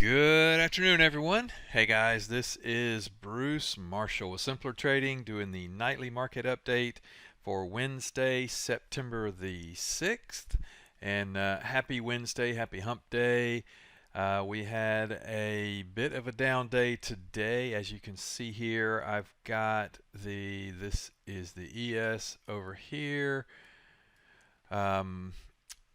Good afternoon, everyone. Hey guys, this is Bruce Marshall with Simpler Trading doing the nightly market update for Wednesday, September the 6th. And happy Wednesday, happy hump day. We had a bit of a down day today. As you can see here, I've got this is the ES over here. Um,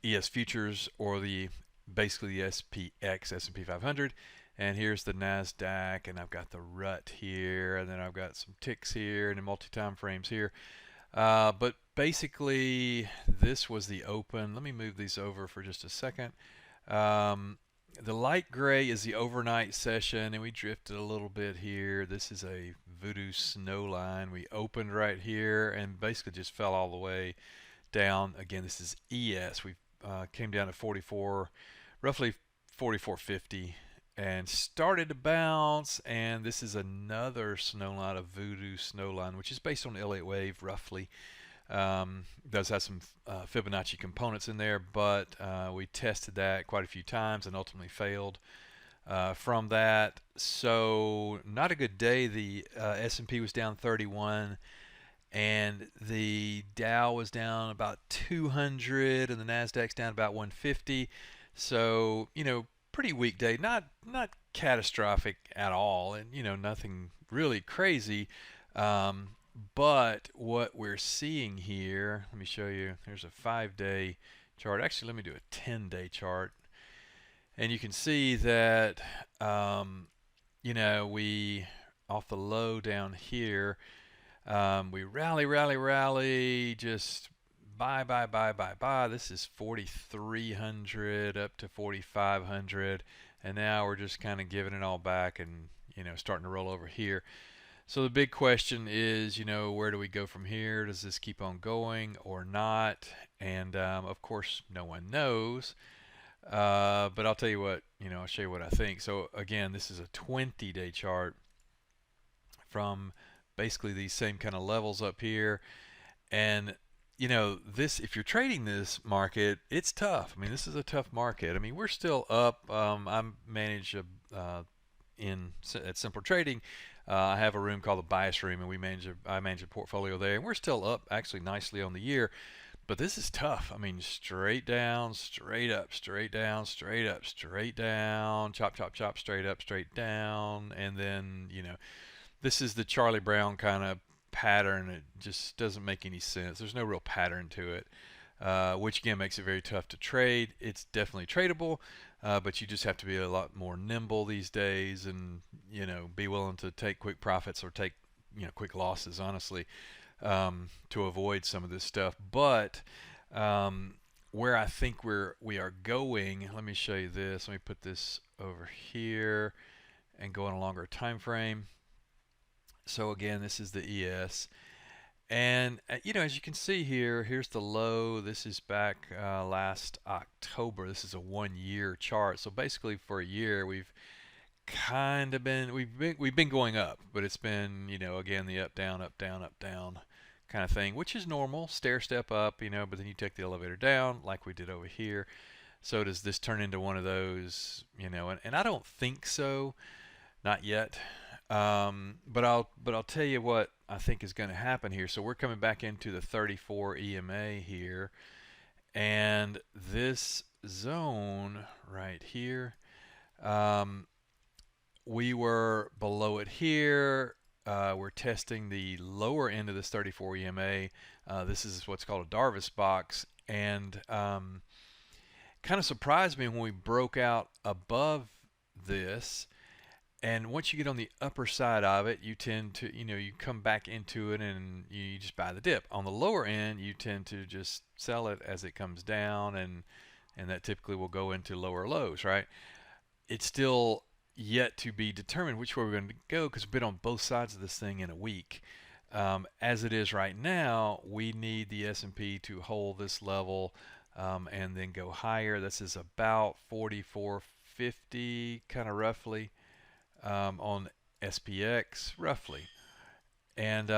ES futures or the basically the SPX S&P 500, and here's the Nasdaq, and I've got the rut here, and then I've got some ticks here and the multi-time frames here. But basically this was the open. Let me move these over for just a second. The light gray is the overnight session, and we drifted a little bit here. This is a voodoo snow line. We opened right here and basically just fell all the way down. Again, this is ES. We came down to 44, roughly 44.50, and started to bounce. And this is another snow line, a voodoo snow line, which is based on the L8 wave roughly. Does have some Fibonacci components in there, but we tested that quite a few times and ultimately failed from that. So not a good day. The S&P was down 31, and the Dow was down about 200, and the Nasdaq's down about 150. So pretty weak day. Not catastrophic at all, and nothing really crazy. But what we're seeing here, let me show you. There's a 5-day chart. Actually, let me do a 10-day chart, and you can see that we off the low down here. We rally, just buy. This is 4,300 up to 4,500, and now we're just kind of giving it all back and starting to roll over here. So the big question is, where do we go from here? Does this keep on going or not? And of course, no one knows. But I'll tell you what, I'll show you what I think. So again, this is a 20-day chart from basically these same kind of levels up here. And this, if you're trading this market, it's tough. I mean, this is a tough market. I mean, we're still up. I manage at Simpler Trading. I have a room called the bias room, and I manage a portfolio there, and we're still up actually nicely on the year. But this is tough. I mean, straight down, straight up, straight down, straight up, straight down, chop, chop, chop, straight up, straight down, and then this is the Charlie Brown kind of pattern. It just doesn't make any sense. There's no real pattern to it, which again makes it very tough to trade. It's definitely tradable, but you just have to be a lot more nimble these days, and be willing to take quick profits or take quick losses, honestly, to avoid some of this stuff. But where I think we are going, let me show you this. Let me put this over here and go on a longer time frame. So again, this is the ES, and as you can see here, here's the low. This is back last October. This is a 1-year chart. So basically, for a year, we've kind of been we've been going up, but it's been again the up down kind of thing, which is normal. Stair step up, but then you take the elevator down like we did over here. So does this turn into one of those? And I don't think so, not yet. But I'll tell you what I think is going to happen here. So we're coming back into the 34 EMA here, and this zone right here, we were below it here. We're testing the lower end of this 34 EMA. This is what's called a Darvis box, and kind of surprised me when we broke out above this. And once you get on the upper side of it, you tend to, you come back into it and you just buy the dip. On the lower end, you tend to just sell it as it comes down, and that typically will go into lower lows, right? It's still yet to be determined which way we're going to go, because we've been on both sides of this thing in a week. As it is right now, we need the S&P to hold this level and then go higher. This is about 44.50, kind of roughly. On SPX, roughly. And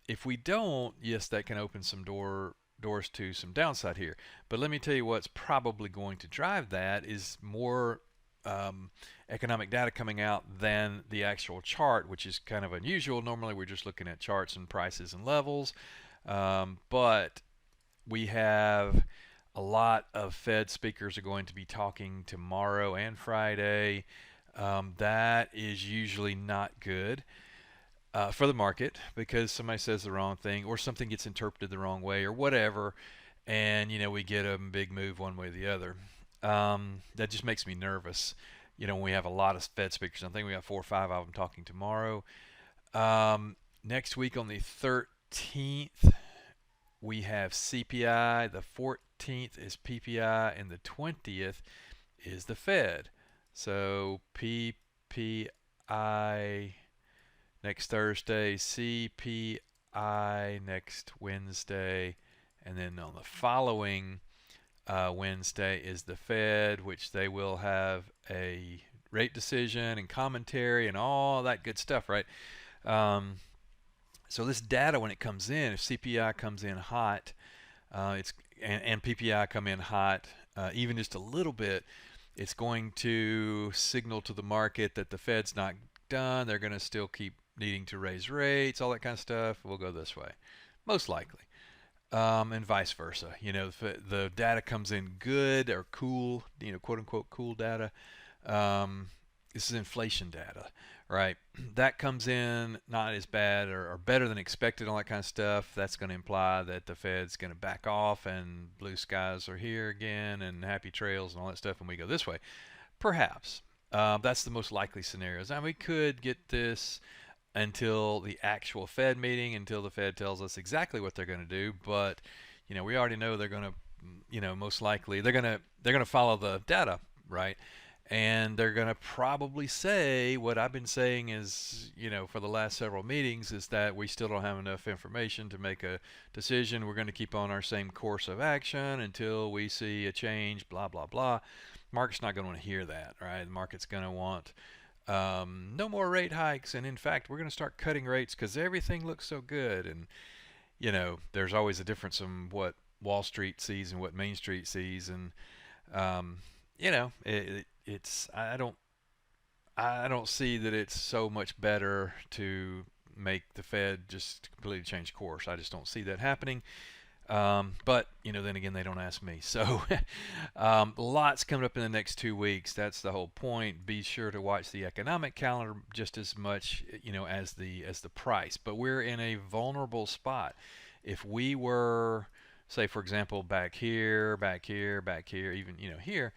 if we don't, yes, that can open some doors to some downside here. But let me tell you what's probably going to drive that is more economic data coming out than the actual chart, which is kind of unusual. Normally, we're just looking at charts and prices and levels, but we have a lot of Fed speakers are going to be talking tomorrow and Friday. That is usually not good for the market because somebody says the wrong thing or something gets interpreted the wrong way or whatever, and we get a big move one way or the other. That just makes me nervous. When we have a lot of Fed speakers, I think we got 4 or 5 of them talking tomorrow. Next week on the 13th, we have CPI. The 14th is PPI, and the 20th is the Fed. So PPI next Thursday, CPI next Wednesday, and then on the following Wednesday is the Fed, which they will have a rate decision and commentary and all that good stuff, right? So this data, when it comes in, if CPI comes in hot, and PPI come in hot, even just a little bit, it's going to signal to the market that the Fed's not done. They're going to still keep needing to raise rates, all that kind of stuff. We'll go this way, most likely, and vice versa. If the data comes in good or cool, quote unquote cool data. This is inflation data, right? That comes in not as bad or better than expected, all that kind of stuff. That's going to imply that the Fed's going to back off and blue skies are here again and happy trails and all that stuff, and we go this way. Perhaps. That's the most likely scenarios. Now, we could get this until the actual Fed meeting, until the Fed tells us exactly what they're going to do, but we already know they're going to, most likely they're going to follow the data, right? And they're going to probably say what I've been saying is, for the last several meetings, is that we still don't have enough information to make a decision. We're going to keep on our same course of action until we see a change, blah, blah, blah. Market's not going to want to hear that, right? The market's going to want no more rate hikes. And in fact, we're going to start cutting rates because everything looks so good. And, there's always a difference in what Wall Street sees and what Main Street sees. And, it's I don't see that it's so much better to make the Fed just completely change course. I just don't see that happening. But then again, they don't ask me. So lots coming up in the next 2 weeks. That's the whole point. Be sure to watch the economic calendar just as much as the price. But we're in a vulnerable spot. If we were, say, for example, back here, even here.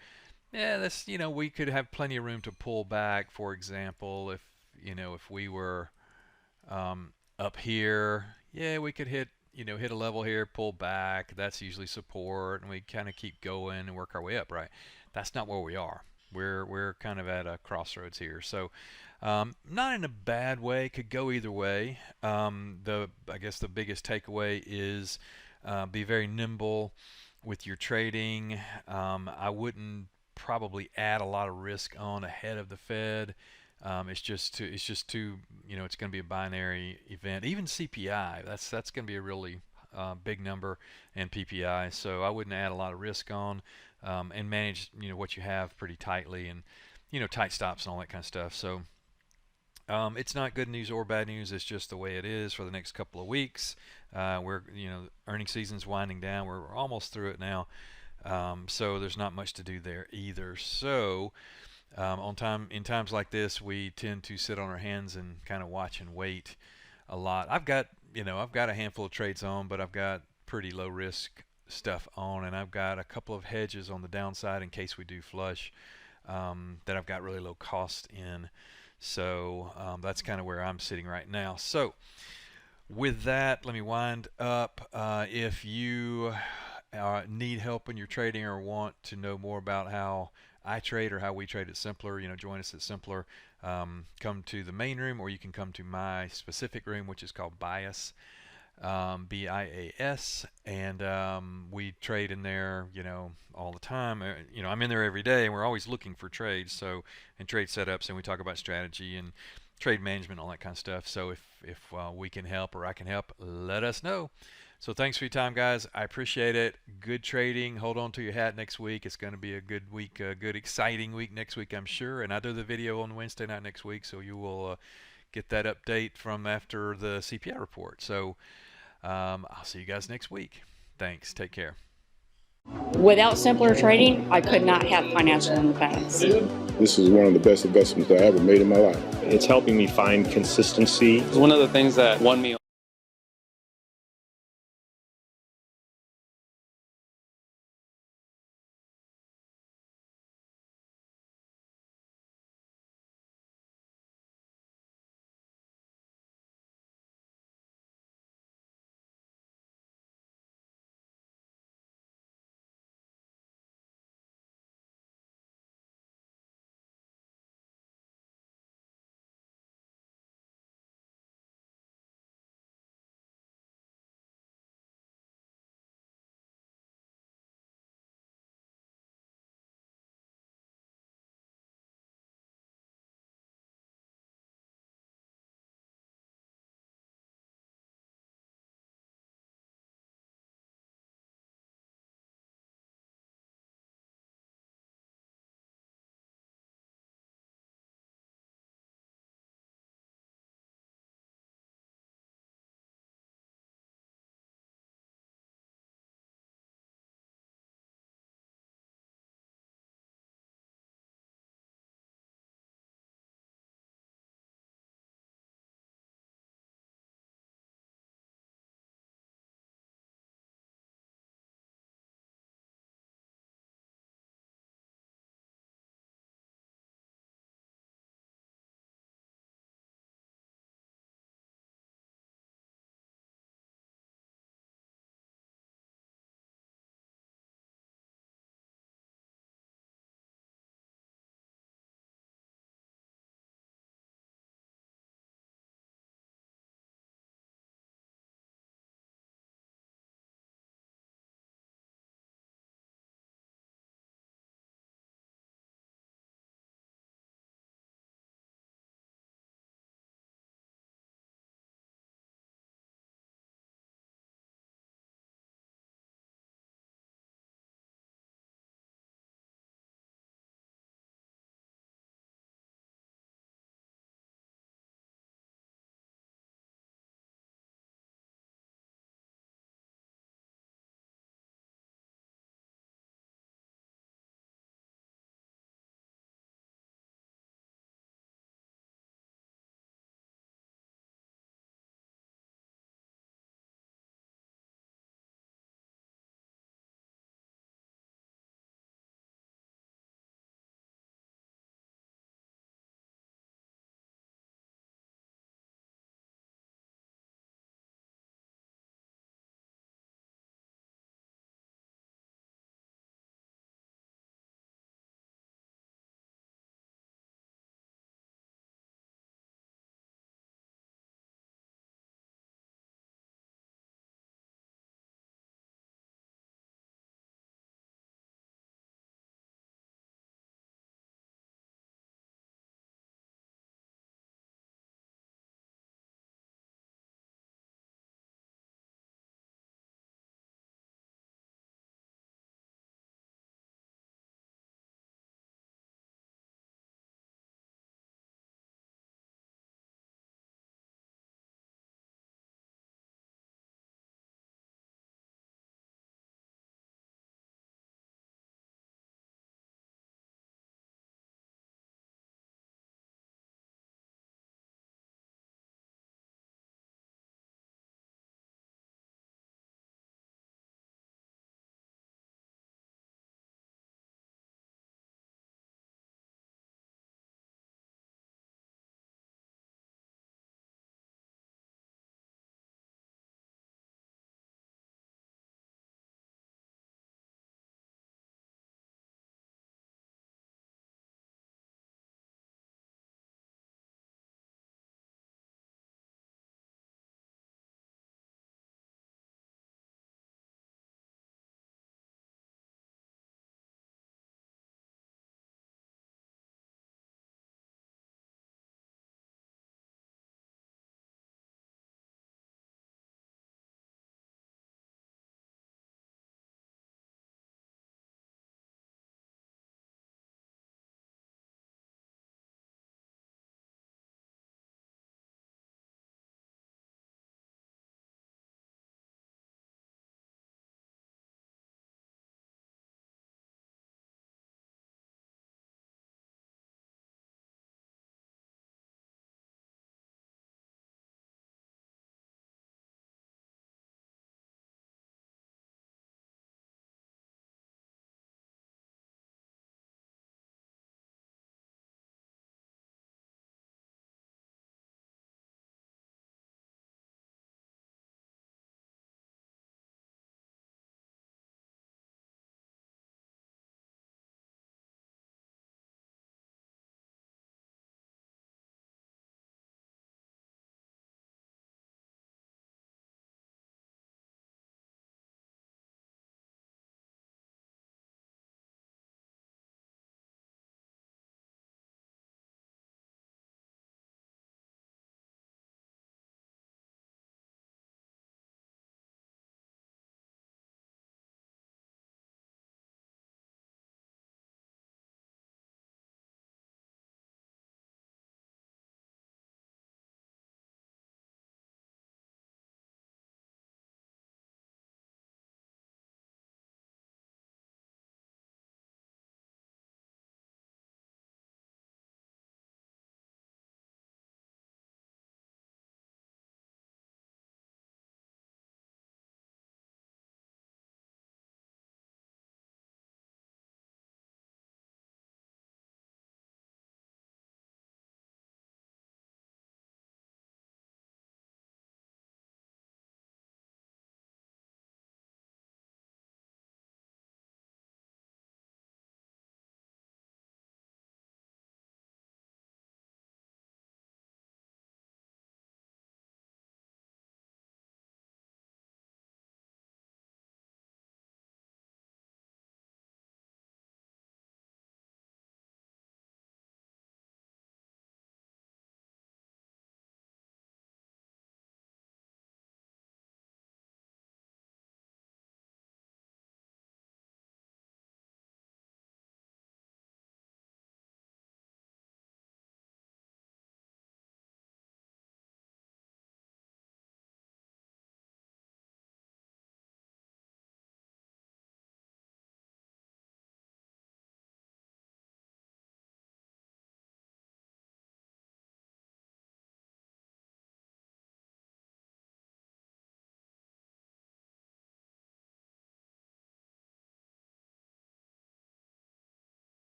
Yeah, that's we could have plenty of room to pull back. For example, if we were up here, yeah, we could hit a level here, pull back. That's usually support, and we kind of keep going and work our way up, right? That's not where we are. We're kind of at a crossroads here. So not in a bad way. Could go either way. I guess the biggest takeaway is be very nimble with your trading. I wouldn't probably add a lot of risk on ahead of the Fed. It's just too it's going to be a binary event. Even CPI, that's going to be a really big number, and PPI. So I wouldn't add a lot of risk on, and manage what you have pretty tightly, and tight stops and all that kind of stuff. So it's not good news or bad news. It's just the way it is for the next couple of weeks. We're earnings season's winding down. We're almost through it now. So there's not much to do there either. So in times like this, we tend to sit on our hands and kind of watch and wait a lot. I've got a handful of trades on, but I've got pretty low risk stuff on, and I've got a couple of hedges on the downside in case we do flush, that I've got really low cost in. So that's kind of where I'm sitting right now. So with that, let me wind up. If you need help in your trading or want to know more about how I trade or how we trade at Simpler, join us at Simpler. Come to the main room, or you can come to my specific room, which is called Bias, BIAS, and we trade in there, all the time. I'm in there every day, and we're always looking for trades, and trade setups, and we talk about strategy and trade management, all that kind of stuff. So if we can help or I can help, let us know. So thanks for your time, guys. I appreciate it. Good trading. Hold on to your hat next week. It's going to be a good week, a good exciting week next week, I'm sure. And I do the video on Wednesday night next week, so you will get that update from after the CPI report. So I'll see you guys next week. Thanks. Take care. Without simpler trading, I could not have financial independence. This is one of the best investments I ever made in my life. It's helping me find consistency. It's one of the things that won me.